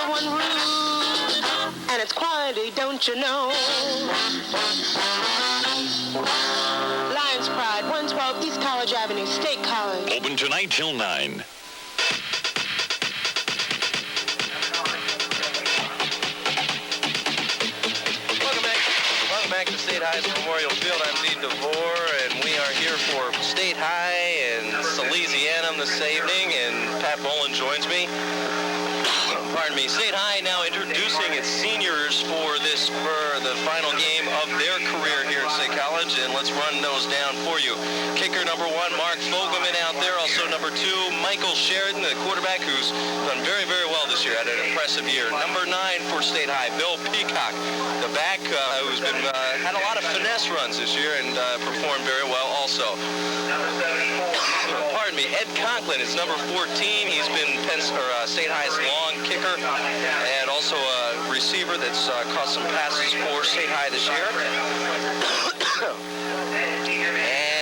one rule, and it's quality, don't you know? Lions Pride, 112 East College Avenue, State College. Open tonight till 9. Welcome back to State High's Memorial Field. I'm Dean DeVore, and we are here for State High and Salesianum this evening, and Pat Bolin joins me. Pardon me. State High now introducing its seniors for the final game of their career here at State College, and let's run those down for you. Kicker number 1, Mark Fogelman out there. Also number 2, Michael Sheridan, the quarterback, who's done very, very well this year, had an impressive year. Number 9 for State High, Bill Peacock, the back, who's been had a lot of finesse runs this year and performed very well also. Pardon me, Ed Conklin is number 14. He's been State High's long kicker and also a receiver that's caught some passes for State High this year.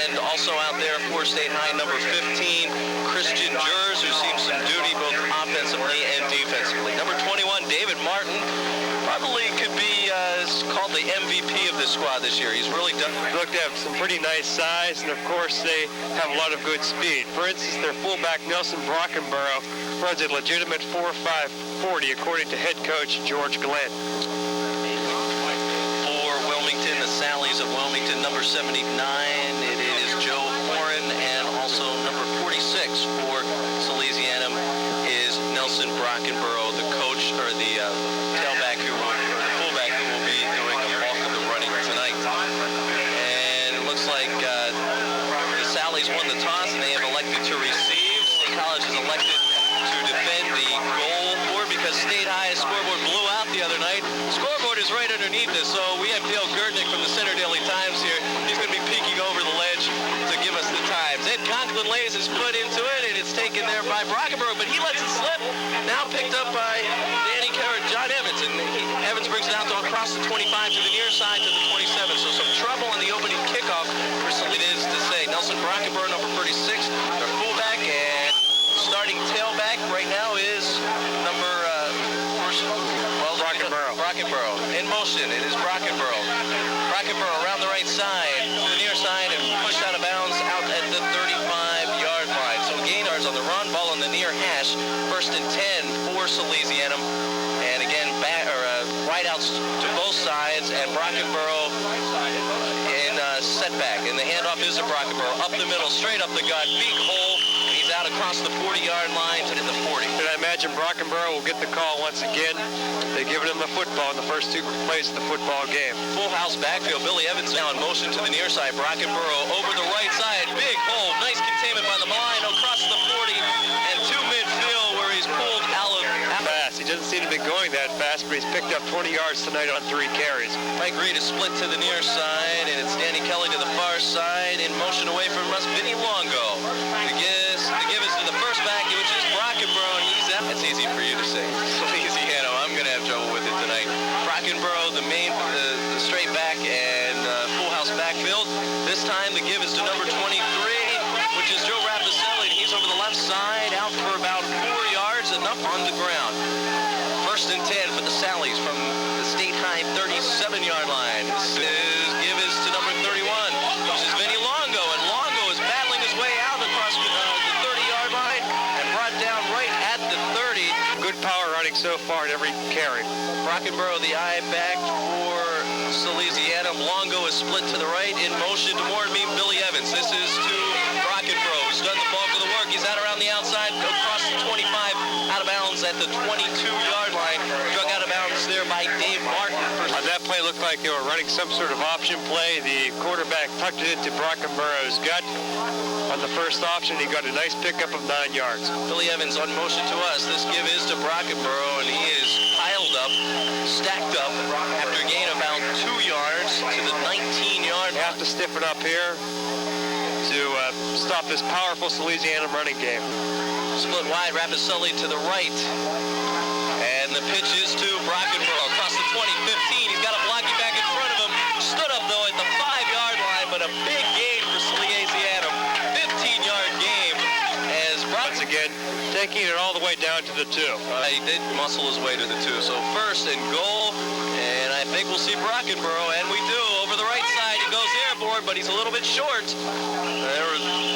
And also out there for State High, number 15, Christian Jers, who's seen some duty both offensively and defensively. Number 21, David Martin, probably could be called the MVP of this squad this year. He's really done. Look, they have some pretty nice size, and of course they have a lot of good speed. For instance, their fullback Nelson Brockenborough runs a legitimate 4.5 40 according to head coach George Glenn. For Wilmington, the Sallies of Wilmington, number 79, it is Joe Horan, and also number 46 for Salesianum is Nelson Brockenborough, the coach, or the tailback who will, or the fullback who will be doing the bulk of the running tonight. And it looks like the Sallies won the toss, and they have elected to receive. State College has elected to defend the goal board because State High's scoreboard blew out the other night. Scoreboard is right underneath us, so we have Dale Gerdnick from the Center Daily Times here. He's going to be peeking over the ledge to give us the times. Ed Conklin lays his foot into it, and it's taken there by Brockenborough, but he lets it slip. Now picked up by John Evans, and Evans brings it out to across the 25 to the near side to the 27. So some trouble in the opening kickoff for Salesianum, it is to say. Nelson Brockenborough, number 36, their fullback, and starting tailback right now is number Brockenborough. In motion, it is Brockenborough. Brockenborough around the right side, to the near side, and pushed out of bounds out at the 35-yard line. So Gaynard's on the run, ball on the near hash. 1st and 10 for Salesianum. And again, wideouts to both sides, and Brockenborough in setback. And the handoff is to Brockenborough. Up the middle, straight up the gut, big hole. He's out across the 40-yard line to the 40. And I imagine Brockenborough will get the call once again. They've given him the football in the first 2 plays of the football game. Full house backfield. Billy Evans now in motion to the near side. Brockenborough over the right side. Big hole. Nice containment by the line across the 40 and to midfield where he's pulled out of fast. He doesn't seem to be going that fast, but he's picked up 20 yards tonight on 3 carries. Mike Reed is split to the near side, and it's Danny Kelly to the far side. In motion away from us, Vinny Longo. The give is to the first back, which is Brockenborough, and he's out. That's easy for you to say. Salesianum, I'm going to have trouble with it tonight. Brockenborough, the straight back, and full house backfield. This time the give is to number 23, which is Joe Rapicelli. He's over the left side, out for about 4 yards, and up on the ground. 1st and 10 for the Sallies from the State High 37-yard line. This give is to number 31, which is Vinny Longo, and Longo is battling his way out across the 30-yard line and brought down right at the 30. Good power running so far in every carry. Brockenborough, the eye back for Salesianum. Longo is split to the right, in motion toward me, Billy Evans. This is to Brockenborough, who's done the bulk of the work. He's out around the outside, across the 25, out of bounds at the 22-yard line. Drug out of bounds there by Dave Martin. That play looked like they were running some sort of option play. The quarterback tucked it into Brockenborough's gut. On the first option, he got a nice pickup of 9 yards. Billy Evans on motion to us. This give is to Brockenborough, and he is piled up, stacked up, after a gain of about 2 yards to the 19-yard line. Have to stiffen up here to stop this powerful Salesianum running game. Split wide, Rapicelli to the right. And the pitch is to Brockenborough across the 20-15. He's got a blocking back in front of him. Stood up, though, at the 5-yard line, but a big gain for Salesianum. 15-yard game as once again making it all the way down to the 2. He did muscle his way to the 2. So first and goal, and I think we'll see Brockenborough, and we do. Over the right side, he goes airborne, but he's a little bit short.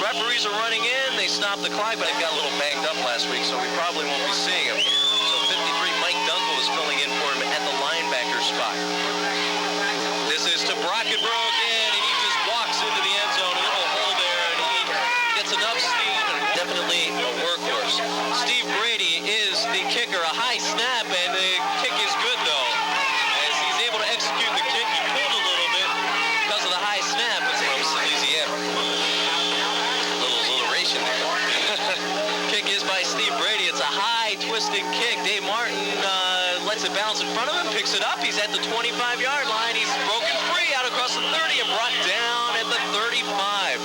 Referees are running in. They stopped the clock, but he got a little banged up last week, so we probably won't be seeing him. So 53, Mike Dunkel is filling in for him at the linebacker spot. This is to Brockenborough again, and he just walks into the end zone, a little hole there, and he gets enough steam, and definitely a workhorse. Steve Brady is the kicker, a high snap, and the kick is good, though. As he's able to execute the kick, he pulled a little bit because of the high snap. It's from Salesianum. A little alliteration there. Kick is by Steve Brady. It's a high, twisting kick. Dave Martin lets it bounce in front of him, picks it up. He's at the 25-yard line. He's broken free out across the 30 and brought down at the 35.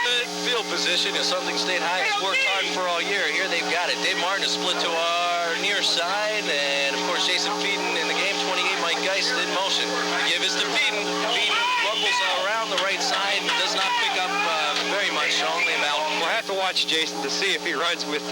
Good field position is something State High has worked hard for all year. Here they've got it. Dave Martin is split to our near side, and of course Jason Feeden in the game. 28, Mike Geist in motion. The give is to Feeden. Feeden rumbles around the right side and does not pick up very much, only about. We'll have to watch Jason to see if he runs with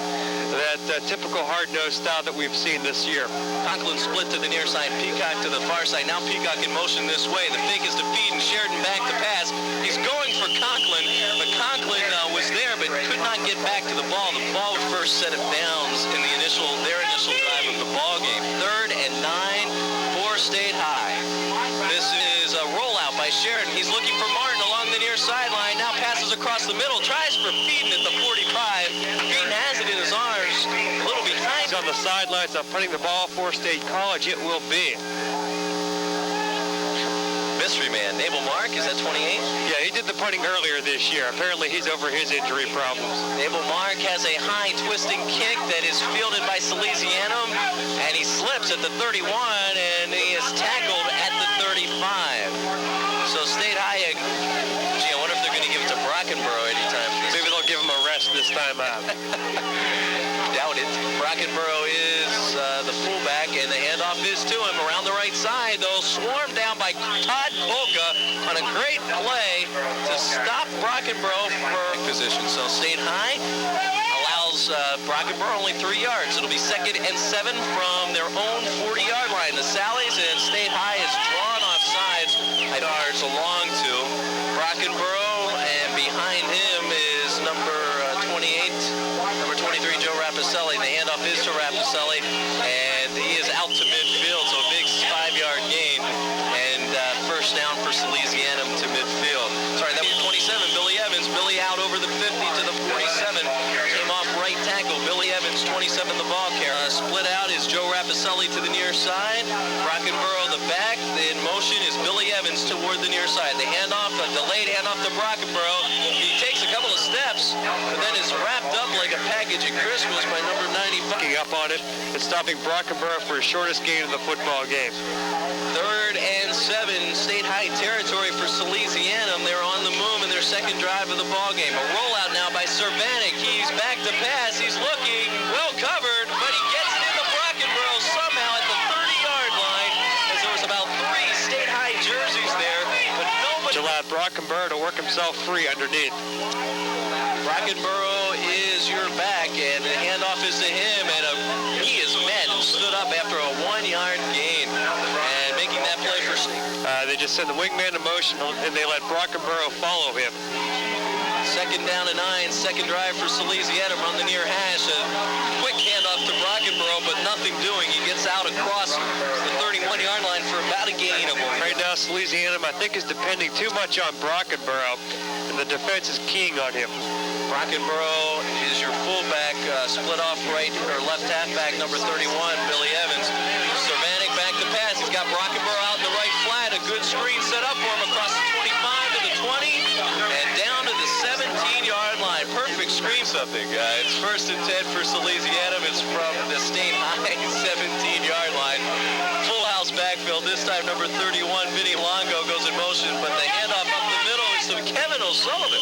that typical hard-nosed style that we've seen this year. Conklin split to the near side, Peacock to the far side. Now Peacock in motion this way. The fake is to Feeden. Sheridan back to pass. He's going for Conklin, but Conklin was there but could not get back to the ball. The ball was first set of downs in their initial drive of the ball game. 3rd and 9 for State High. This is a rollout by Sheridan. He's looking for Martin along the near sideline. Now passes across the middle. Tries for Feeden at the 45. Feeden has it in his arms. A little behind. He's on the sidelines of punting the ball for State College. It will be. Mystery man. Nabal Mark, is that 28? Yeah, he did the punting earlier this year. Apparently he's over his injury problems. Nabal Mark has a high twisting kick that is fielded by Salesianum, and he slips at the 31, and he is tackled at the 35. So State High, gee, I wonder if they're going to give it to Brockenborough anytime. Maybe they'll give him a rest this time out. Doubt it. Brockenborough is the fullback, and the handoff is to him around the right side, though. Swarmed down by Todd Kolka on a great play to stop Brockenborough for position. So State High allows Brockenborough only 3 yards. It'll be 2nd and 7 from their own 40-yard line. The Sallies and State High is drawn off sides. Yards along to Brockenborough, and behind him is number 28, number 23, Joe Rapicelli. The handoff is to Rapicelli, and he is out to midfield, so a big 5-yard gain, and first down for Salesianum to midfield. Sorry, that was 27, Billy Evans. Billy out over the 50 to the 47. Came off right tackle. Billy Evans, 27, the ball carrier. Split out is Joe Rapicelli to the near side. Brockenborough the back. In motion is Billy Evans toward the near side. The handoff, a delayed handoff to Brockenborough. He takes a couple of steps, but then is wrapped up like a package of Christmas by number 95. Picking up on it and stopping Brockenborough for his shortest gain of the football game. 3rd and 7, State High territory for Salesianum. They're on the move in their second drive of the ball game. A rollout now by Cervanek. He's back to pass. He's looking well covered, but he gets it into Brockenborough somehow at the 30-yard line, as there was about 3 State High jerseys there, but nobody Allowed Brockenborough to work himself free underneath. Brockenborough is your back, and the handoff is to him, and he is mad and stood up after a 1-yard gain, and making that play for State. They just send the wingman in motion, and they let Brockenborough follow him. 2nd down and 9, second drive for Salesianum on the near hash. A quick handoff to Brockenborough, but nothing doing. He gets out across the 31-yard line for about a gain of 1. Right now, Salesianum, I think, is depending too much on Brockenborough, and the defense is keying on him. Brockenborough is your fullback, split off right or left halfback, number 31, Billy Evans. Cervanek back to pass. He's got Brockenborough out in the right flat. A good screen set up for him across the 25 to the 20 and down to the 17-yard line. Perfect screen something. It's 1st and 10 for Salesianum. It's from the State High 17-yard line. Full house backfield. This time number 31, Vinny Longo, goes in motion, but the handoff up the middle is to Kevin O'Sullivan.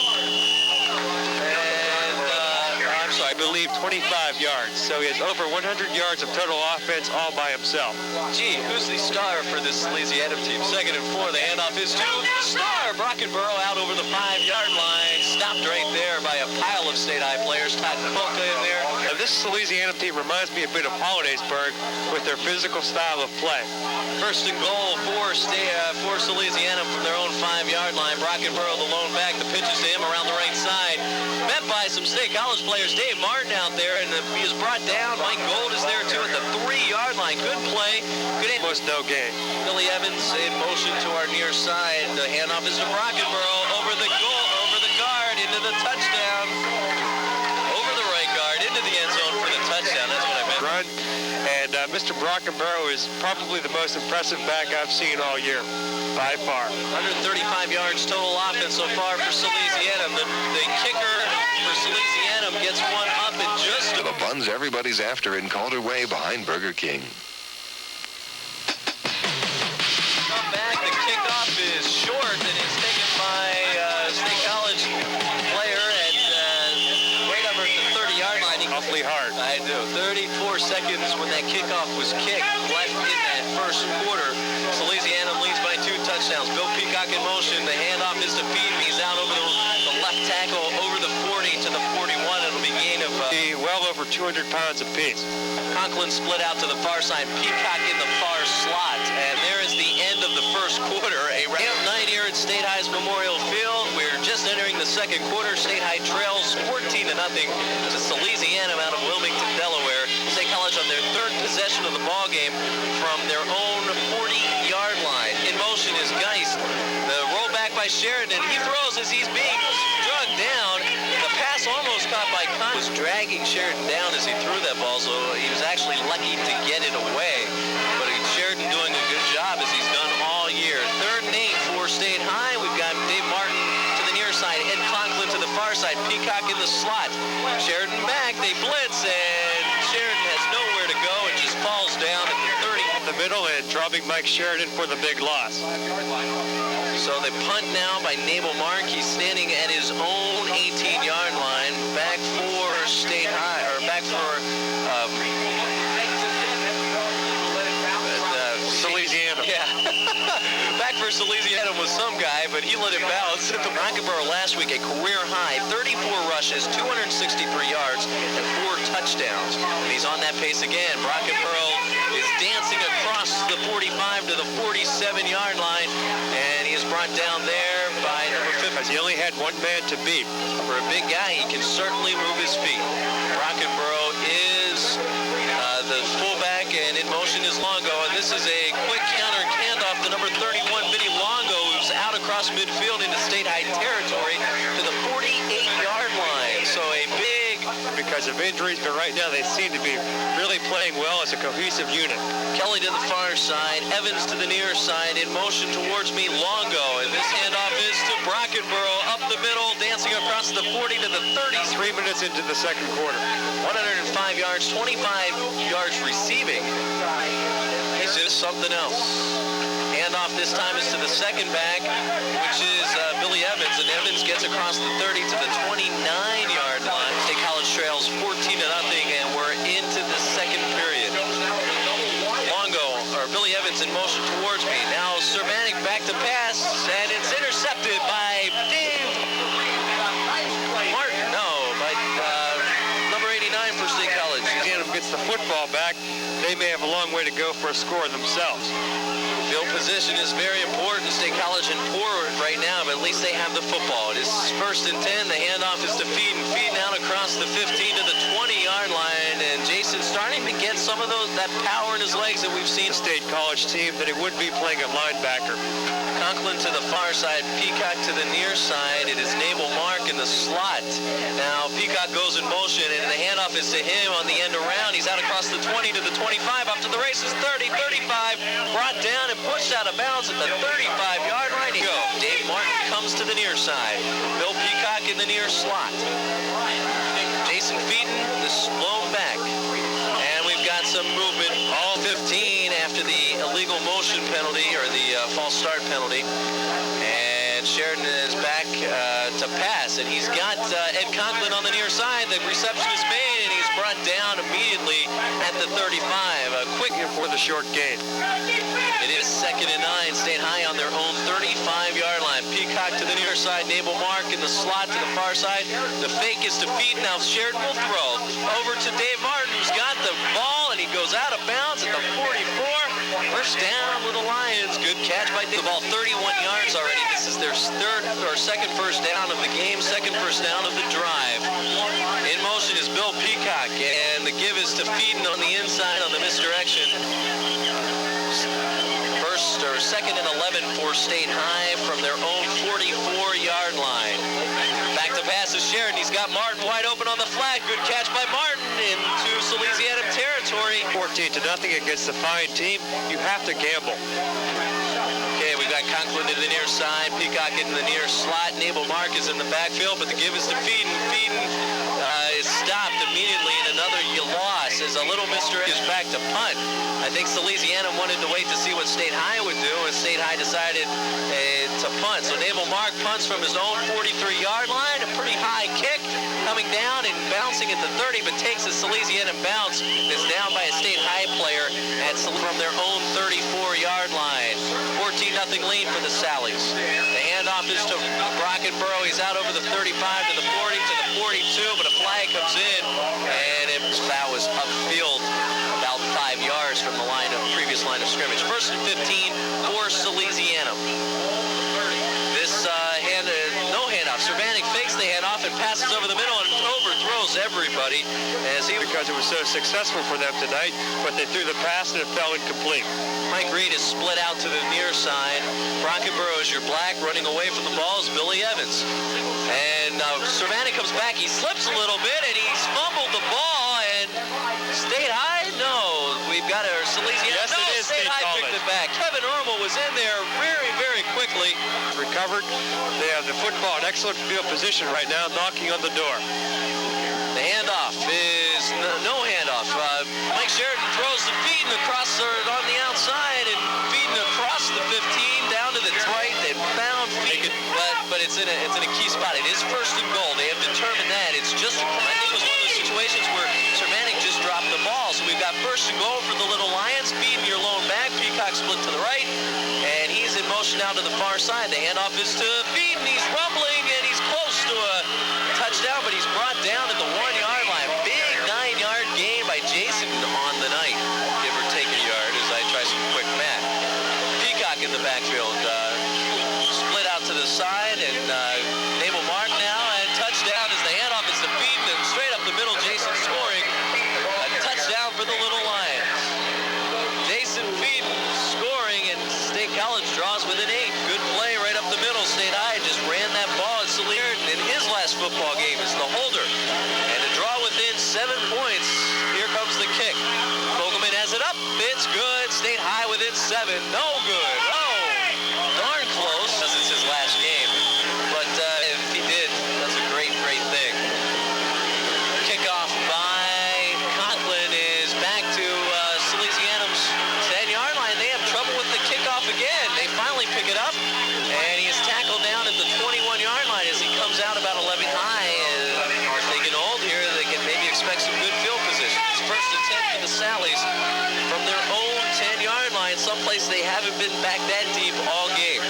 I believe 25 yards, so he has over 100 yards of total offense all by himself. Gee, who's the star for this Salesianum team? 2nd and 4, the handoff is to star Brockenborough out over the 5-yard line, stopped right there by a pile of State High players. Todd Polka in there, This Salesianum team reminds me a bit of Hollidaysburg with their physical style of play. First and goal for Salesianum from their own 5-yard line. Brockenborough, the lone back. The pitch is to him around the right side. Met by some State College players. Dave Martin out there, and he is brought down. Mike Gold is there, too, at the 3-yard line. Good play. Good aim. Almost no gain. Billy Evans in motion to our near side. The handoff is to Brockenborough. Over the goal, over the guard, into the touchdown. Over the right guard, into the end zone for the touchdown. That's what I meant. Run. And Mr. Brockenborough is probably the most impressive back I've seen all year, by far. 135 yards total offense so far for Salesianum. The kicker for Salesianum gets one up in just... The buns everybody's after in Calder Way behind Burger King. Come back, the kickoff is short and is taken by State College player at right over the 30-yard line. Awfully hard. I do. 34 seconds when that kickoff was kicked left in that first quarter. Salesianum leads by 2 touchdowns. Bill Peacock in motion. The handoff is to Feed. He's out over the left tackle over the 40 to the 41. It'll be gain of well over 200 pounds apiece. Conklin split out to the far side. Peacock in the far slot. And there is the end of the first quarter. A round 9 here at State High's Memorial Field. We're just entering the second quarter. State High trails 14-0 to Salesianum out of Wilmington, Delaware. State College on their 3rd possession of the ball game from their own 40-yard line. In motion is Geist. The rollback by Sheridan. He throws as he's being drugged down. The pass almost caught by Conklin. Was dragging Sheridan down as he threw that ball, so he was actually lucky to get it away. But Sheridan doing a good job as he's done all year. 3rd and 8 for State High. We've got Dave Martin to the near side, Ed Conklin to the far side, Peacock in the slot. Sheridan back, they blitz, and Sheridan has nowhere to go and just falls down at the 30. The middle and dropping Mike Sheridan for the big loss. So they punt now by Nabal Mark. He's standing at his own 18-yard line. Back for State High, or back for Salesianum. Yeah. Back for Salesianum was some guy, but he let it bounce. Brockenborough last week a career high, 34 rushes, 263 yards, and 4 touchdowns. And he's on that pace again. Brockenborough is dancing across the 45 to the 47-yard line, and he is brought down there by number 50. Because he only had one man to beat. For a big guy, he can certainly move his feet. Brockenborough is the fullback, and in motion is Longo, and this is a quick counter handoff to number 31, Vinny Longo, who's out across midfield into State High territory to the 48-yard line. So a big... Because of injuries, but right now they seem to be really playing well as a cohesive unit. Kelly to the far side, Evans to the near side, in motion towards me, Longo, and this handoff is to Brockenborough, up the middle, dancing across the 40 to the 30. 3 minutes into the second quarter. 105 yards, 25 yards receiving. He's just something else. Handoff this time is to the second back, which is Billy Evans, and Evans gets across the 30 to the 29-yard line. State College trails 14-0, and we're into the second period. Longo, or Billy Evans in motion towards me. Now Cervanek back to pass, and it's intercepted by Dave Martin. No, by number 89 for State College. Salesianum gets the football back. They may have a long way to go for a score themselves. Field position is very important. State College in poor right now, but at least they have the football. It is 1st and 10. The handoff is to Feed, and Feed out across the 15 to the 20-yard line. And Jason starting to get some of that power in his legs that we've seen. State College team that he would be playing at linebacker. Conklin to the far side, Peacock to the near side. It is Nabal Mark in the slot. Now Peacock goes in motion, and the handoff is to him on the end around. He's out across the 20 to the 25, up to the races, 30, 35, brought down and pushed out of bounds at the 35-yard line. Go. Dave Martin comes to the near side. Bill Peacock in the near slot. Jason Feeden, the blown back. And we've got some movement, all 15 after the illegal motion penalty, or the false start penalty. And Sheridan is back to pass, and he's got Ed Conklin on the near side. The reception is made, and he's brought down immediately at the 35. Quick for the short gain. It is 2nd and 9. State High on their own 35-yard line. Peacock to the near near side. Nabal Mark in the slot to the far side. The fake is to Feed. Now Sheridan will throw. Over to Dave Martin, who's got the ball, and he goes out of bounds at the 44. First down with the Lions. Good catch by Dave. The ball 31 yards already. This is their second first down of the game, second first down of the drive. In motion is Bill Peacock, and the give is to Feeden on the inside on the misdirection. Second and 11 for State High from their own 44-yard line. Back to pass is Sheridan. He's got Martin wide open on the flat. Good catch by Martin into Salesianum territory. 14-0 against the fine team. You have to gamble. Okay, we've got Conklin to the near side, Peacock in the near slot. Nabal Mark is in the backfield, but the give is to Feeden. Feeden is stopped immediately, and another loss as a little mister is back to punt. I think Salesianum wanted to wait to see what State High would do, and State High decided to punt. So Nabal Mark punts from his own 43-yard line, a pretty high kick, coming down and bouncing at the 30, but takes a Salesianum bounce. It's down by a State High player from their own 34-yard line. 14-0 lead for the Sallies. The handoff is to Brockenborough. He's out over the 35 to the 40 to the 42, but a flag comes in, and that was upfield about 5 yards from the previous line of scrimmage. First and 15 for Salesianum. This no handoff. Cervanek fakes the handoff and passes over the middle and overthrows everybody because it was so successful for them tonight, but they threw the pass and it fell incomplete. Mike Reed is split out to the near side. Brockenborough is your black. Running away from the ball is Billy Evans. And Cervanek comes back. He slips a little bit and he's fumbled the ball. And State High? No. We've got our Salesianum. Yes, no, it is State High picked it back. Kevin Ermel was in there very, very quickly. Recovered. They have the football in excellent field position right now, knocking on the door. The handoff is no handoff. Mike Sheridan throws to Feeden across on the outside, and Feeden across the 15 down to the right. They found Feeden, but it's in a key spot. It is first and goal. They have determined that. It's just, I think it was one of those situations where Cervanek just dropped the ball. So we've got first and goal for the Little Lions. Feeden your lone back. Peacock split to the right, and he's in motion now to the far side. The handoff is to Feeden. He's rumbling, and he's close to a touchdown, but he's brought down at the 1-yard line. Big 9-yard gain by Jason on the night. Give or take a yard as I try some quick math. Peacock in the backfield. Split out to the side, and Nabal Mark now, and touchdown as the handoff is to Feeden, and straight up the middle, Jason scoring. A touchdown for the Little Lions. Jason Feeden scoring, and State College draws within 8. Good play right up the middle. State High just ran that ball at Salesianum in his last football game as the holder. And to draw within 7 points, here comes the kick. Fogelman has it up. It's good. State High within 7. No good. Oh, darn close. It's his last game. But if he did, that's a great, great thing. Kickoff by Conklin is back to Salesianum's 10-yard line. They have trouble with the kickoff again. They finally pick it up, and he is tackled down at the 21-yard line as he comes out about 11 high. And if they get old here, they can maybe expect some good field position. It's first and 10 for the Sallies from their own 10-yard line, someplace they haven't been back that deep all game.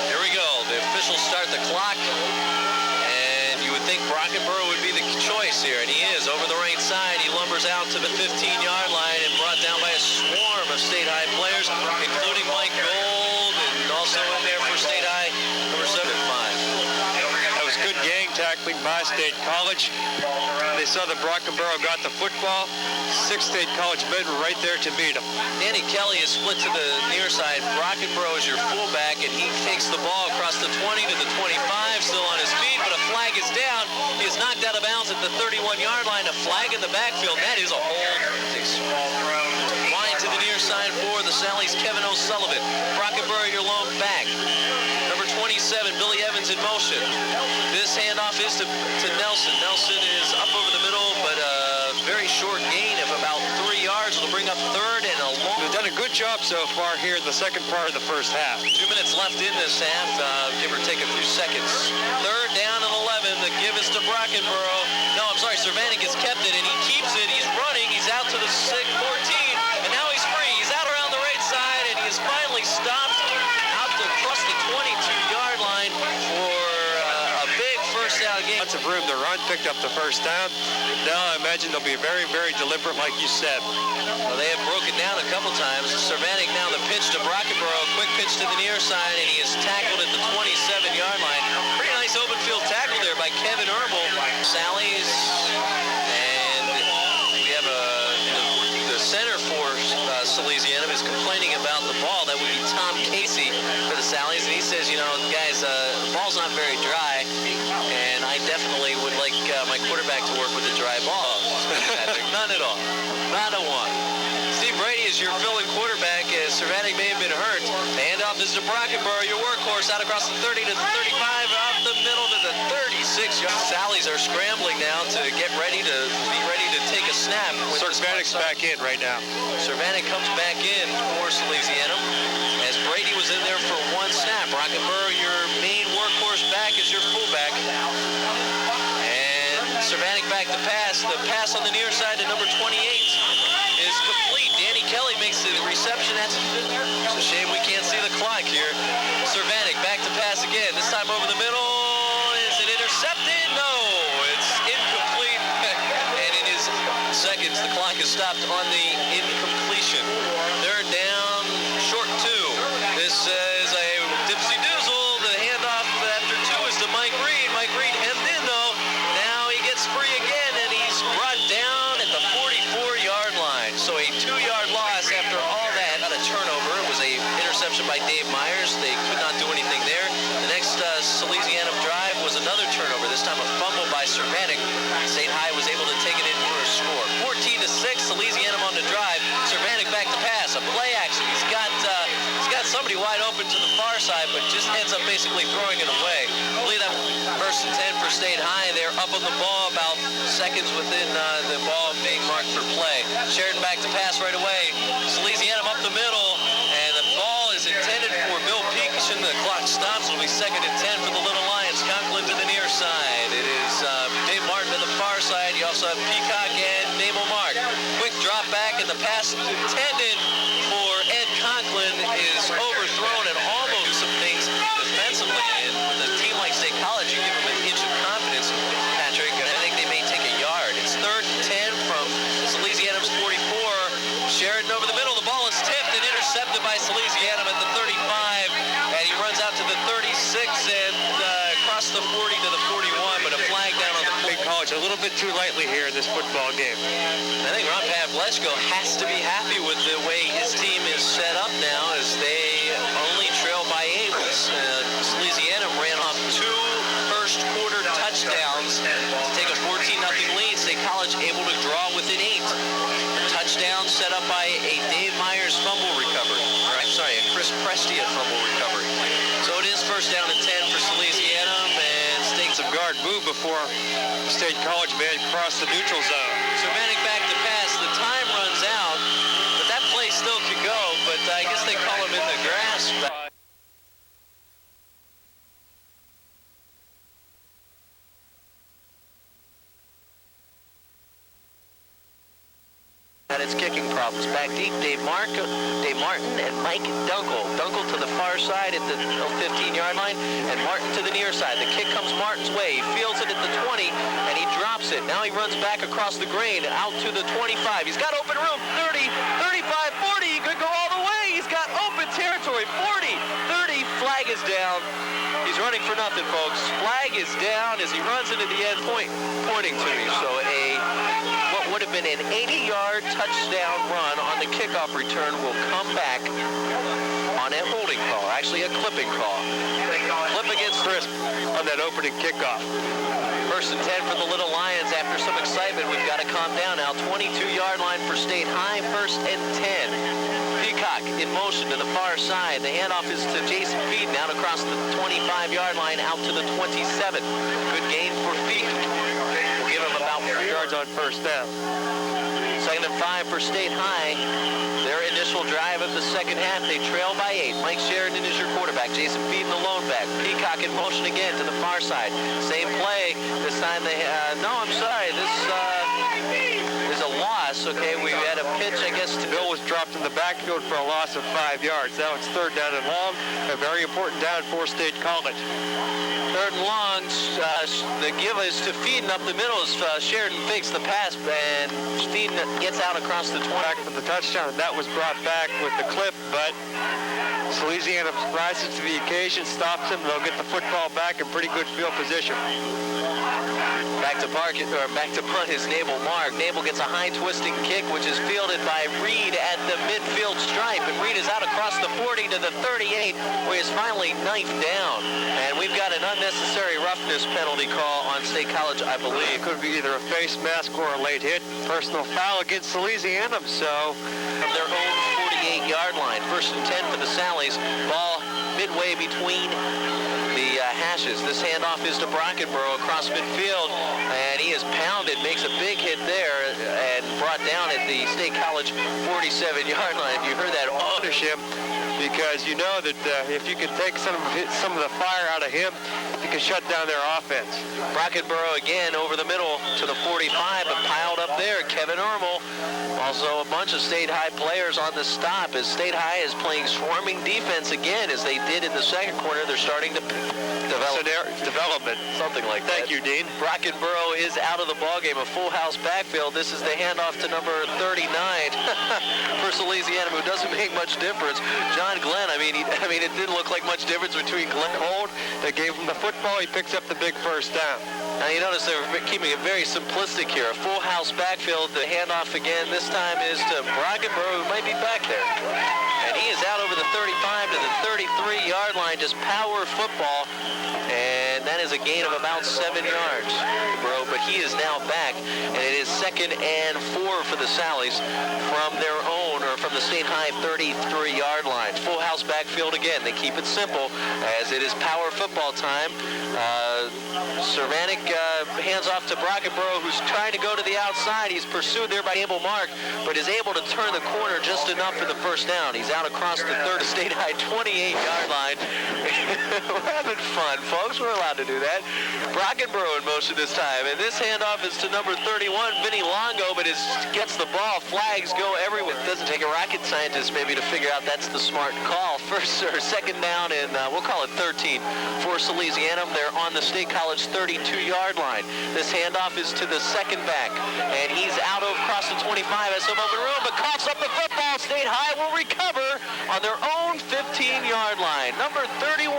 Here we go. The officials start the clock, and you would think Brockenborough would be the choice here, and he is. Over the right side, he lumbers out to the 15-yard line and brought down by a swarm of State High players, including Mike Gold, and also in there for State High, number 75. That was good gang tackling by State College. They saw that Brockenborough got the football. 6 State College men were right there to meet him. Danny Kelly is split to the near side. Brockenborough is your fullback, and he takes the ball across the 20 to the 25, still on his feet, but a flag is down. He is knocked out of bounds at the 31-yard line. A flag in the backfield. That is a hold. Line to the near side for the Sallies, Kevin O'Sullivan. Brockenborough, your lone back. Number 27, Billy Evans in motion. This handoff is to Nelson. Nelson is up over the middle, but a very short gain of about 3 yards. It'll bring up third and a long. They've done a good job so far here in the second part of the first half. 2 minutes left in this half, give or take a few seconds. Third down and 11. The give is to Brockenborough. No, I'm sorry, Cervanek has kept it, and he keeps it. He's running. He's out to the 14, and now he's free. He's out around the right side, and first down game. Lots of room to run, picked up the first down. Now I imagine they'll be very, very deliberate, like you said. Well, they have broken down a couple times. Cervatic now the pitch to Brockenborough. Quick pitch to the near side, and he is tackled at the 27-yard line. Pretty nice open field tackle there by Kevin Herbal. Sallies, and we have the center for Salesianum is complaining about the ball. That would be Tom Casey for the Sallies, and he says, you know, guys, the ball's not very dry, and I definitely would like my quarterback to work with a dry ball. None at all. Not a one. Steve Brady is your filling quarterback, as Cervatic may have been hurt. The handoff is to Brockenborough, your workhorse, out across the 30 to the 35, off the middle to the 36. Sallies are scrambling now to get ready to take a snap. Cervatic's back in right now. Cervatic comes back in for Salesianum, as Brady was in there for one snap. Brockenborough, your main workhorse back, is your fullback. And Cervatic back to pass. The pass on the near side to number 28 is complete. Danny Kelly makes the reception. It's a shame we can't see the clock here. Cervatic back to pass again. This time over the middle. Is it intercepted? No, it's incomplete. And in his seconds, the clock is stopped on the incompletion. Third down, short two. This is a dipsy-doozle. The handoff after two is to Mike Reed. Mike Reed hemmed in, though. Now he gets free again, and he's brought down at the 44-yard line. So a 2-yard loss after all that. Not a turnover. It was a interception by Dave Myers. They could not do anything there. The next Salesianum drive was another turnover. This time a fumble by Cervatic. State High was able to take it in for a score. 14-6, Salesianum on the drive. Cervatic back to pass. A play action. He's got somebody wide open to the far side, but just ends up basically throwing it away. I believe that first and 10 for State High. They're up on the ball about seconds within the ball being marked for play. Sheridan back to pass right away. Salesianum up the middle, and the ball is intended for Bill Peakson. The clock stops. It'll be second and 10 for the Little Lions. Conklin to the near side. It is Dave Martin to the far side. You also have Peacock and Nabel Mark. Quick drop back, and the pass intended for Ed Conklin is overthrown and almost some things defensively. And with a team like State College, you give them an inch of confidence, Patrick, and I think they may take a yard. It's third and 10 from Salesianum's 44. Sheridan over the middle. The ball is tipped and intercepted by Salesianum at the 35, and he runs out to the 36 and across the 40 to the 41, but a flag down on the Big College a little bit too lightly here in this football game. I think Ron Pavlechko has to be happy with the way his team is set up now, as they only trail by 8. Salesianum ran off 2 first quarter touchdowns to take a 14-0 lead. State College able to draw within 8. Touchdown set up by a Dave Myers fumble recovery. A Chris Prestia fumble recovery. So it is first down and 10 for Salesianum, and State's Some guard move before State College man crossed the neutral zone. Cervatic back to pass. The time runs out, but that play still could go, but I guess they call him in the grass. Had its kicking problems. Back deep, Dave Martin, and Mike Dunkel. Dunkel to the far side at the 15-yard line, and Martin to the near side. The kick comes Martin's way. He fields it at the 20, and he drops it. Now he runs back across the grain out to the 25. He's got open room. 30, 35, 40. He could go all the way. He's got open territory. 40, 30. Flag is down. He's running for nothing, folks. Flag is down as he runs into the end, pointing to me. So what would have been an 80-yard touchdown run on the kickoff return will come back on a holding call, actually a clipping call. Clip against Crisp on that opening kickoff. First and 10 for the Little Lions after some excitement. We've got to calm down now. 22-yard line for State High, first and 10. Peacock in motion to the far side. The handoff is to Jason Feeden out across the 25-yard line out to the 27. Good gain for Feeden. We'll give him about 4 Yards on first down. Second and 5 for State High. Their initial drive of the second half, they trail by 8. Mike Sheridan is your quarterback. Jason Feeden, the lone back. Peacock in motion again to the far side. Same play. This time they, no, I'm sorry. This is a loss. So Okay, we had a pitch, I guess, to Bill was dropped in the backfield for a loss of 5 yards. Now it's 3rd down and long, a very important down for State College. 3rd and long. The give is to Feeden up the middle as Sheridan fakes the pass, and Feeden gets out across the 20. Back for the touchdown, and that was brought back with the clip, but Salesianum rises to the occasion, stops him. They'll get the football back in pretty good field position. Back to punt is Nabel Mark. Nabel gets a high twisting kick, which is fielded by Reed at the midfield stripe. And Reed is out across the 40 to the 38, where he's finally knifed down. And we've got an unnecessary roughness penalty call on State College, I believe. It could be either a face mask or a late hit. Personal foul against Salesianum, so from their own 48-yard line. 1st and 10 for the Sallies. Ball midway between the hashes. This handoff is to Brockenborough across midfield, and he is pounded, makes a big hit there, and brought down at the State College 47-yard line. You heard that ownership, because you know that if you can take some of the fire out of him, you can shut down their offense. Brockenborough again over the middle to the 45, but piled up there, Kevin Ermel. Also a bunch of State High players on the stop, as State High is playing swarming defense again, as they did in the second quarter. They're starting to development. Something like that. Thank you, Dean. Brockenborough is out of the ballgame, a full house backfield. This is the handoff to number 39 for Salesianum, who doesn't make much difference. John Glenn, I mean, it didn't look like much difference between Glenn Hold. They gave him the football. He picks up the big 1st down. Now you notice they're keeping it very simplistic here. A full house backfield. The handoff again. This time is to Brockenborough, who might be back there. And he is out over the 35 to the 33-yard line, just power football. And that is a gain of about 7 yards, but he is now back, and it is 2nd and 4 for the Sallies from their own, or from the State High 33-yard line. Full house backfield again. They keep it simple, as it is power football time. Cervanik hands off to Brockenborough, who's trying to go to the outside. He's pursued there by Nabel Mark, but is able to turn the corner just enough for the 1st down. He's out across the 3rd State High 28-yard line. We're having fun, folks. We're allowed to do that. Brockenborough in motion this time, and this handoff is to number 31, Vinny Longo, but gets the ball. Flags go everywhere. It doesn't take a rocket scientist maybe to figure out that's the smart call. 2nd down, and we'll call it 13 for Salesianum. They're on the State College 32-yard line. This handoff is to the 2nd back, and he's out across the 25, has some open room, but coughs up the football. State High will recover on their own 15-yard line. Number 31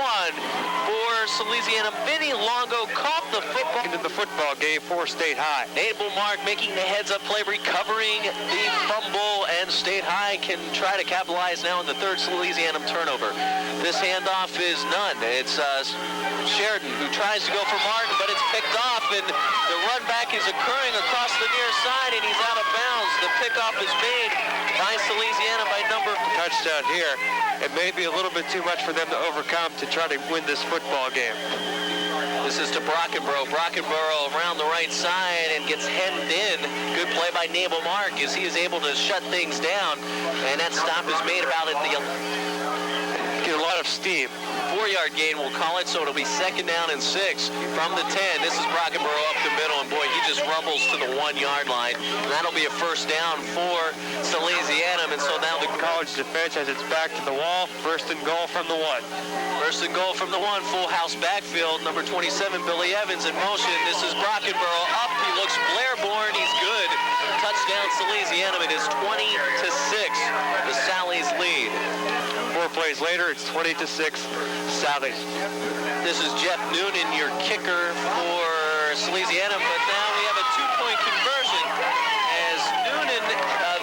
for Salesianum, Vinny Longo, caught the football. Into the football game for State High. Nabel Mark making the heads-up play, recovering the fumble, and State High can try to capitalize now on the 3rd Salesianum turnover. This handoff is none. It's Sheridan who tries to go for Martin, but it's picked off, and the run back is occurring across the near side, and he's out of bounds. The pickoff is made by Salesianum by number. Touchdown here. It may be a little bit too much for them to overcome to try to win this football game. This is to Brockenborough. Brockenborough around the right side and gets hemmed in. Good play by Nabel Mark, as he is able to shut things down, and that stop is made about at the... Get a lot of steam. 4-yard gain, we'll call it, so it'll be 2nd down and 6 from the 10. This is Brockenborough up the middle, and boy, he just rumbles to the 1-yard line. And that'll be a 1st down for Salesianum, and so now the college defense has its back to the wall. 1st and goal from the 1. 1st and goal from the 1, full house backfield. Number 27, Billy Evans in motion. This is Brockenborough up. He looks Blairborn. He's good. Touchdown Salesianum. It is 20-6. The Sallies lead. 4 plays later, it's 20-6 Sallies. This is Jeff Noonan, your kicker for Salesianum, but now we have a 2-point conversion as Noonan,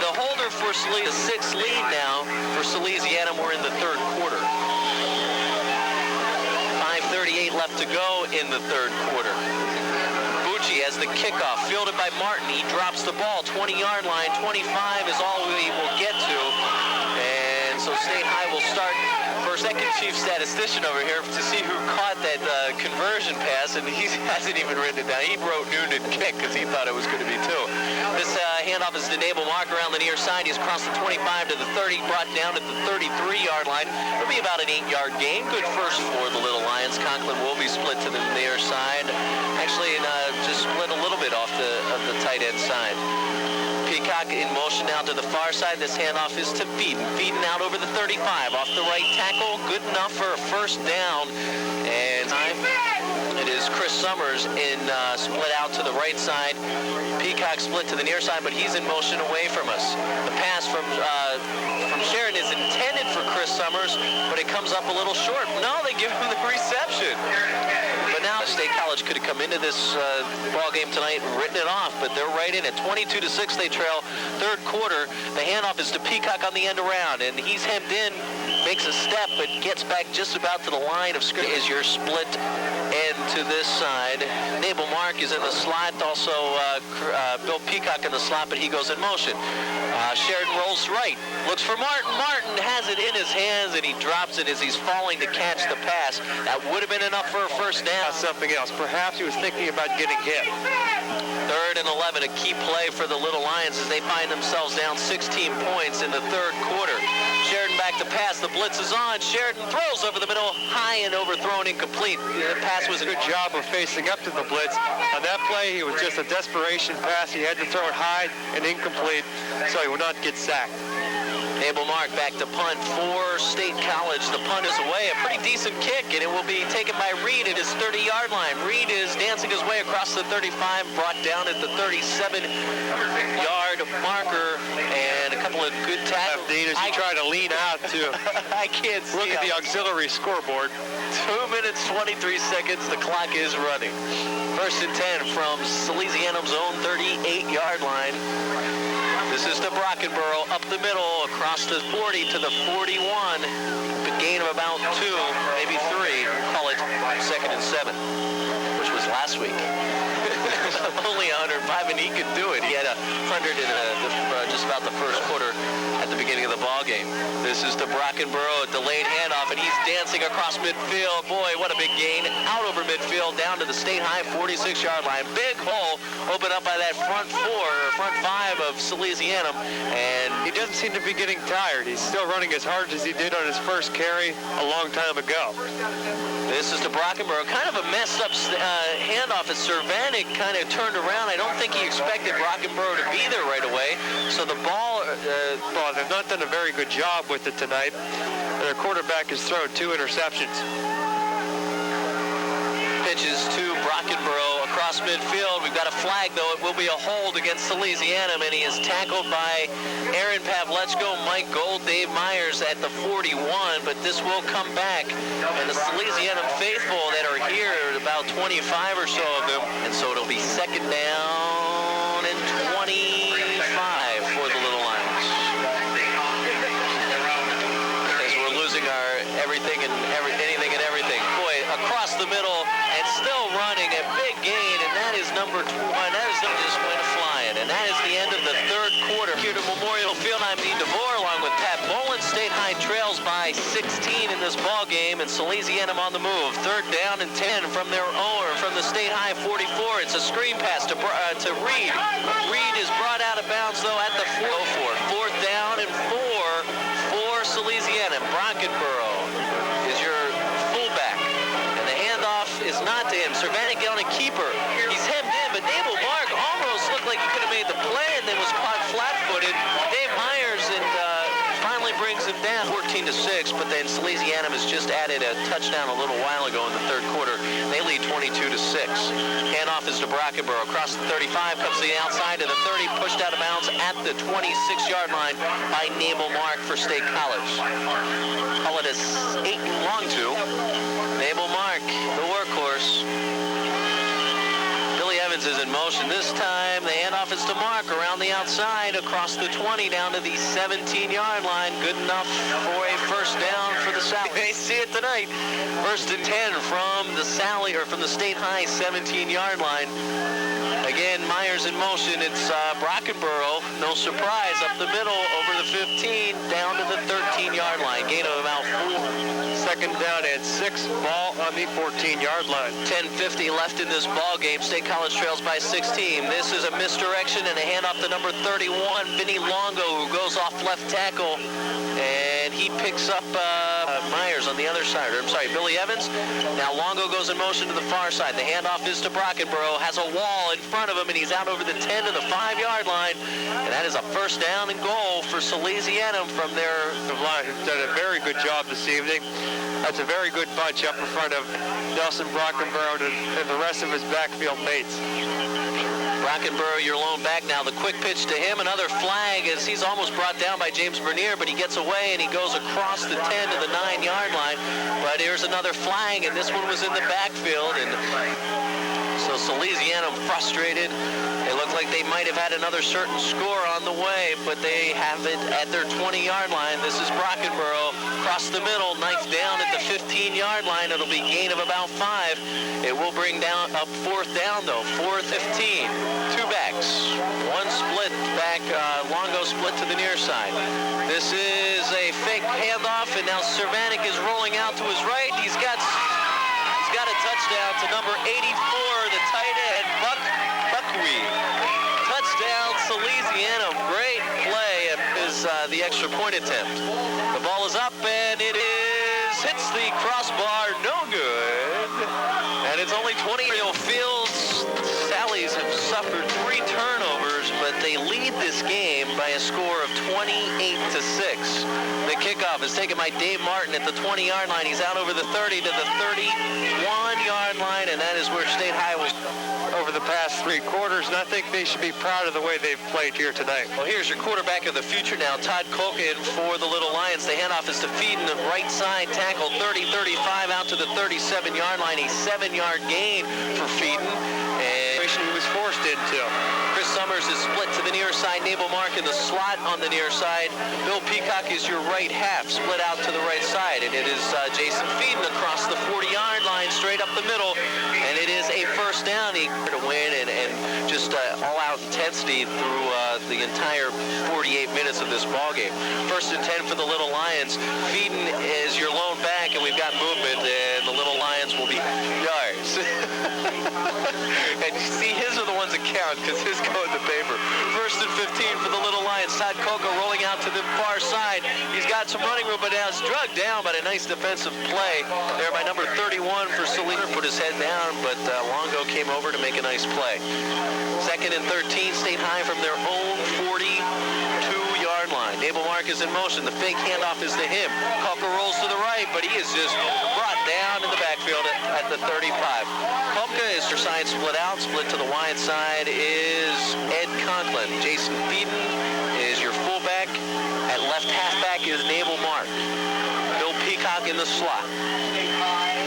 the holder for Salesianum, the 6th lead now for Salesianum. We're in the 3rd quarter. 5:38 left to go in the 3rd quarter. Bucci has the kickoff, fielded by Martin. He drops the ball, 20-yard line. 25 is all we will get to. And so State High will start for second chief statistician over here to see who caught that conversion pass, and he hasn't even written it down. He wrote Noonan kick because he thought it was going to be 2. This handoff is to Nabel Mark around the near side. He's crossed the 25 to the 30, brought down at the 33-yard line. It'll be about an 8-yard gain. Good first for the Little Lions. Conklin will be split to the near side. Actually, just split a little bit off the tight end side. Peacock in motion now to the far side. This handoff is to Feeden. Feeden out over the 35. Off the right tackle. Good enough for a first down. And it is Chris Summers in split out to the right side. Peacock split to the near side, but he's in motion away from us. The pass from Sheridan is intended for Chris Summers, but it comes up a little short. No, they give him the reception. But now State College could have come into this ball game tonight and written it off, but they're right in it. 22-6 they trail. Third quarter, the handoff is to Peacock on the end around, and he's hemmed in, makes a step, but gets back just about to the line of scrimmage. Is your split end to this side. Nabel Mark is in the slot, also Bill Peacock in the slot, but he goes in motion. Sheridan rolls right, looks for Martin. Martin has it in his hands, and he drops it as he's falling to catch the pass. That would have been enough for a first down. Something else. Perhaps he was thinking about getting hit. 3rd and 11, a key play for the Little Lions as they find themselves down 16 points in the third quarter. Sheridan back to pass. The blitz is on. Sheridan throws over the middle, high and overthrown, incomplete. The pass was a good job of facing up to the blitz. On that play, it was just a desperation pass. He had to throw it high and incomplete, so he would not get sacked. Nabel Mark back to punt for State College. The punt is away. A pretty decent kick, and it will be taken by Reed at his 30-yard line. Reed is dancing his way across the 35, brought down at the 37-yard marker, and a couple of good tackles. Dean, as you try to lean out to I can't see. Look at the auxiliary scoreboard. 2 minutes, 23 seconds. The clock is running. 1st and 10 from Salesianum's own 38-yard line. This is to Brockenborough, up the middle, across the 40 to the 41. A gain of about 2, maybe 3. Call it 2nd and 7, which was last week. Only 105, and he could do it. He had 100 in just about the first quarter at the beginning of the ball game. This is to Brockenborough, a delayed handoff, and he's dancing across midfield. Boy, what a big gain. Out over midfield, down to the state high 46-yard line. Big hole opened up by that front 5 of Salesianum, and he doesn't seem to be getting tired. He's still running as hard as he did on his first carry a long time ago. This is to Brockenborough. Kind of a messed up handoff as Cervanik kind of turned around. I don't think he expected Brockenborough to be there right away. So the ball... well, they've not done a very good job with it tonight. Their quarterback has thrown 2 interceptions. Pitches to Brockenborough across midfield. We've got a flag, though. It will be a hold against Salesianum, and he is tackled by Aaron Pavlechko, Mike Gold, Dave Myers at the 41, but this will come back. And the Salesianum faithful that are here, about 25 or so of them, and so it'll be 2nd down and 25 for the Little Lions. As we're losing our everything and anything and everything. Boy, across the middle, and still running a big gain, and that is number 21. That is just went flying, and that is the end of the third quarter. Here to Memorial Field, I'm Dean DeVore along with Pat Boland. State High trails by 16 in this ball game, and Salesianum on the move. 3rd down and 10 from their owner from the State High 44. It's a screen pass to Reed. Reed is brought out of bounds though at the 4th down and 4 for Salesianum. Brockenborough is your fullback, and the handoff is not to him. Cervanik on a keeper. He's hemmed in, but Nabel Mark almost looked like he could have made the play and then was caught flat-footed. Dave Myers and finally brings him down 14-6, but then Salesianum has just added a touchdown a little while ago in the third quarter. They lead 22-6. Handoff is to Brockenborough. Across the 35, comes to the outside of the 30, pushed out of bounds at the 26-yard line by Nabel Mark for State College. Call it a 8 long 2. Nabel Mark, the workhorse. Billy Evans is in motion. This time, the handoff is to Mark around the outside, across the 20, down to the 17-yard line. Good enough for a first down for the Sally. They see it tonight. 1st and 10 from the from the State High 17-yard line. Again, Myers in motion. It's Brockenborough. No surprise. Up the middle, over the 15, down to the 13-yard line. Gain of about 4. 2nd down and 6. Ball on the 14-yard line. 10:50 left in this ball game. State College trails by 16. This is a misdirection and a handoff to number 31, Vinny Longo, who goes off left tackle, and he picks up Myers on the other side. Or, I'm sorry, Billy Evans. Now Longo goes in motion to the far side. The handoff is to Brockenborough. Has a wall in front of him, and he's out down over the 10 to the 5-yard line, and that is a first down and goal for Salesianum from their line, who's done a very good job this evening. That's a very good bunch up in front of Nelson Brockenborough and the rest of his backfield mates. Brockenborough, your lone back now. The quick pitch to him, another flag as he's almost brought down by James Bernier, but he gets away and he goes across the 10 to the 9-yard line. But here's another flag, and this one was in the backfield. And so Salesianum frustrated. It looked like they might have had another certain score on the way, but they have it at their 20-yard line. This is Brockenborough across the middle, knife down at the 15-yard line. It'll be gain of about 5. It will bring down up 4th down though, 4-15. 2 backs, 1 split back, Longo split to the near side. This is a fake handoff, and now Cervanek is rolling out to his right. He's got a touchdown to number 84, the tight end, Buckwee. Touchdown, Salesianum. Great play is the extra point attempt. The ball is up, and it hits the crossbar, no good. And it's only 20. Fields. Sallies have suffered 3 turnovers, but they lead this game by a score of 28-6. The kickoff is taken by Dave Martin at the 20-yard line. He's out over the 30 to the 31-yard line, and that is where State High was over the past 3 quarters, and I think they should be proud of the way they've played here tonight. Well, here's your quarterback of the future now, Todd Koken for the Little Lions. The handoff is to Feeden, the right side tackle, 30-35 out to the 37-yard line, a 7-yard gain for Feeden. And He was forced into. Chris Summers is split to the near side. Nabel Mark in the slot on the near side. Bill Peacock is your right half, split out to the right side. And it is Jason Feeden across the 40-yard line, straight up the middle. And it is a first down. He to win and just all-out intensity through the entire 48 minutes of this ball game. First and 10 for the Little Lions. Feeden is your lone back, and we've got movement, and the Little Lions will be yards. And you see, his are the ones that count because his go in the paper. First and 15 for the Little Lions. Todd Coco rolling out to the far side. He's got some running room, but now it's drugged down by a nice defensive play there by number 31 for Salina. Put his head down, but Longo came over to make a nice play. Second and 13, State High from their own 42-yard line. Nabel Mark is in motion. The fake handoff is to him. Coco rolls to the right, but he is just brought down in the backfield at the 35. Kopka is your side split out. Split to the wide side is Ed Conklin. Jason Feeden is your fullback. At left halfback is Nabel Mark. Bill Peacock in the slot.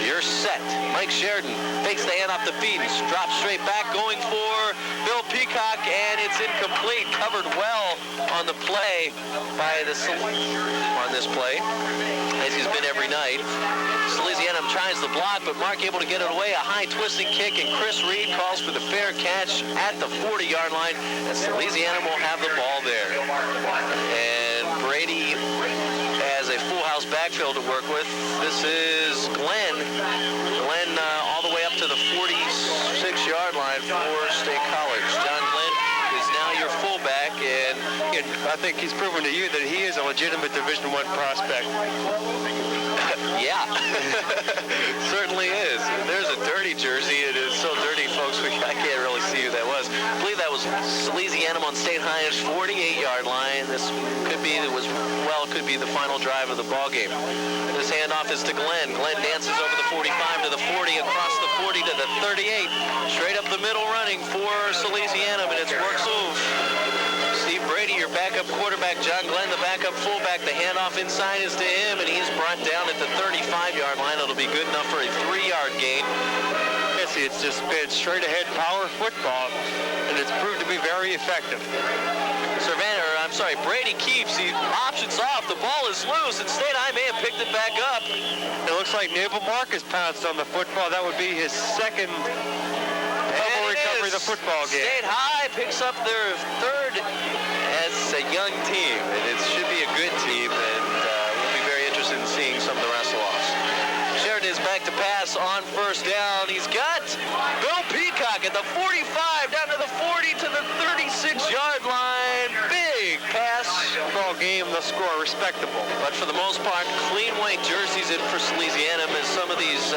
You're set. Mike Sheridan fakes the handoff to Feeden. Drops straight back, going for Bill Peacock, and it's incomplete. Covered well on the play by the on this play, as he's been every night. Salesianum tries the block, but Mark able to get it away. A high twisting kick, and Chris Reed calls for the fair catch at the 40-yard line, and Salesianum will have the ball there. And Brady has a full house backfield to work with. This is Glenn. Glenn all the way up to the 46-yard line for State College. John Glenn is now your fullback, and I think he's proven to you that he is a legitimate Division I prospect. yeah, certainly is. There's a dirty jersey. It is so dirty, folks, I can't really see who that was. I believe that was Salesianum on State High's 48-yard line. This could be the final drive of the ball game. This handoff is to Glenn. Glenn dances over the 45 to the 40, across the 40 to the 38. Straight up the middle running for Salesianum, and it's works move. Steve Brady, your backup quarterback. John Glenn, the backup fullback. The handoff inside is to him, and he's brought down at the 35-yard line. It'll be good enough for a 3-yard gain. It's just been straight-ahead power football, and it's proved to be very effective. Brady keeps. He options off. The ball is loose, and State High may have picked it back up. It looks like Nabel Mark has pounced on the football. That would be his second recovery of the football game. State High picks up their third. It's a young team, and it should be a good team, and we'll be very interested in seeing some of the wrestle-offs. Sheridan is back to pass on first down. He's got Bill Peacock at the 45, down to the 40 to the 36-yard line. Big pass. Ball game, the score respectable. But for the most part, clean white jerseys in for Salesianum, as some of these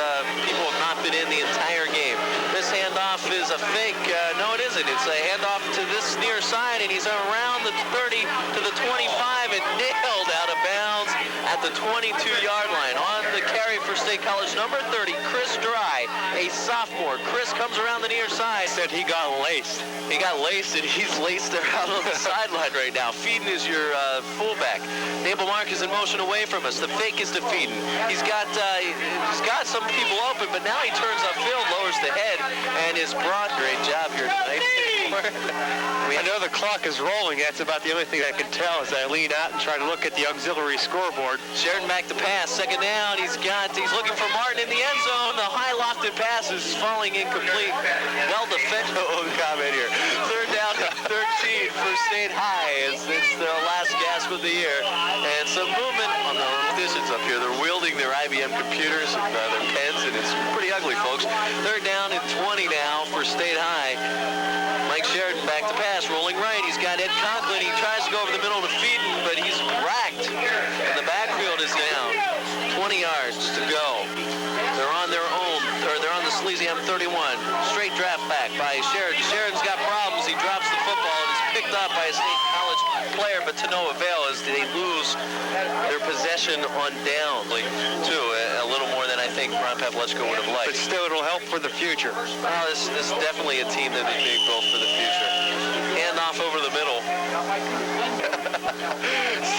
people have not been in the entire game. This this handoff is a fake. No, it isn't. It's a handoff to this near side, and he's around the 30 to the 25 and nailed out of bounds at the 22-yard line. On the carry for State College, number 30, Chris Dry, a sophomore. Chris comes around the near side. Said he got laced. He got laced, and he's laced around on the sideline right now. Feeden is your fullback. Nabel Mark is in motion away from us. The fake is to Feeden. He's got some people open, but now he turns upfield, lowers the head, and is brought. Great job here tonight. I know the clock is rolling. That's about the only thing I can tell as I lean out and try to look at the auxiliary scoreboard. Sheridan back to pass. Second down. He's looking for Martin in the end zone. The high lofted pass is falling incomplete. Well defended. Comment here. Third down and 13 for State High. It's their last gasp of the year. And some movement on the politicians up here. They're wielding their IBM computers and their pens, and it's pretty ugly, folks. Third down and 20 now for State High. Mike Sheridan back to pass, rolling right. He's got Ed Conklin. He tries to go over the middle to Feeden, but he's racked. And the backfield is down. 20 yards to go. They're on their own, or they're on the Salesianum 31. Straight draft back by Sheridan. Sheridan's got problems. He drops the football and is picked up by a State College player, but to no avail as they lose their possession on down, too. A little more than I think Ron Pavlechko would have liked. But still, it'll help for the future. Well, this is definitely a team that is being built for the future. Hand off over the middle.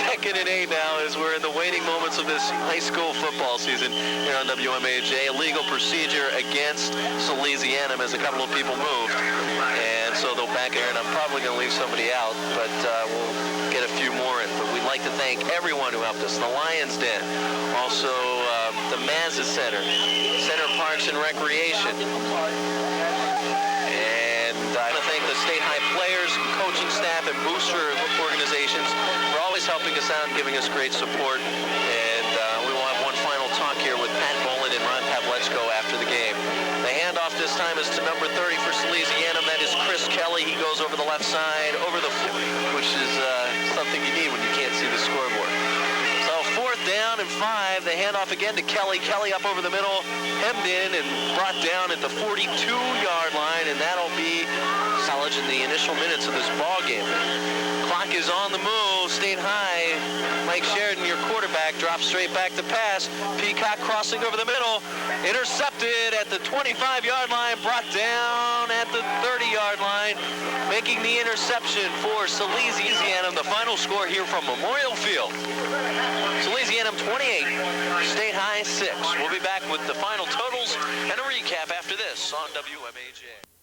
Second and 8 now as we're in the waning moments of this high school football season here on WMAJ. A legal procedure against Salesianum as a couple of people moved. And so they'll back there, and I'm probably going to leave somebody out, but we'll get a few more in. But we'd like to thank everyone who helped us. The Lions Den, also the Mazda Center, Center Parks and Recreation. And I want to thank the State High players, coaching staff, and booster organizations for always helping us out and giving us great support. And we will have one final talk here with Pat Boland and Ron Pavlechko after the game. The handoff this time is to number 30 for Salesianum. That is Chris Kelly. He goes over the left side, over the which is something you need when you can't see the scoreboard. So fourth down and 5. The handoff again to Kelly. Kelly up over the middle, hemmed in and brought down at the 42-yard line, and that'll be College in the initial minutes of this ball game. Clock is on the move. State High. Mike Sheridan, your quarterback, drops straight back to pass. Peacock crossing over the middle. Intercepted at the 25-yard line. Brought down at the 30-yard line. Making the interception for Salesianum. The final score here from Memorial Field. Salesianum 28, State High 6. We'll be back with the final totals and a recap after this on WMAJ.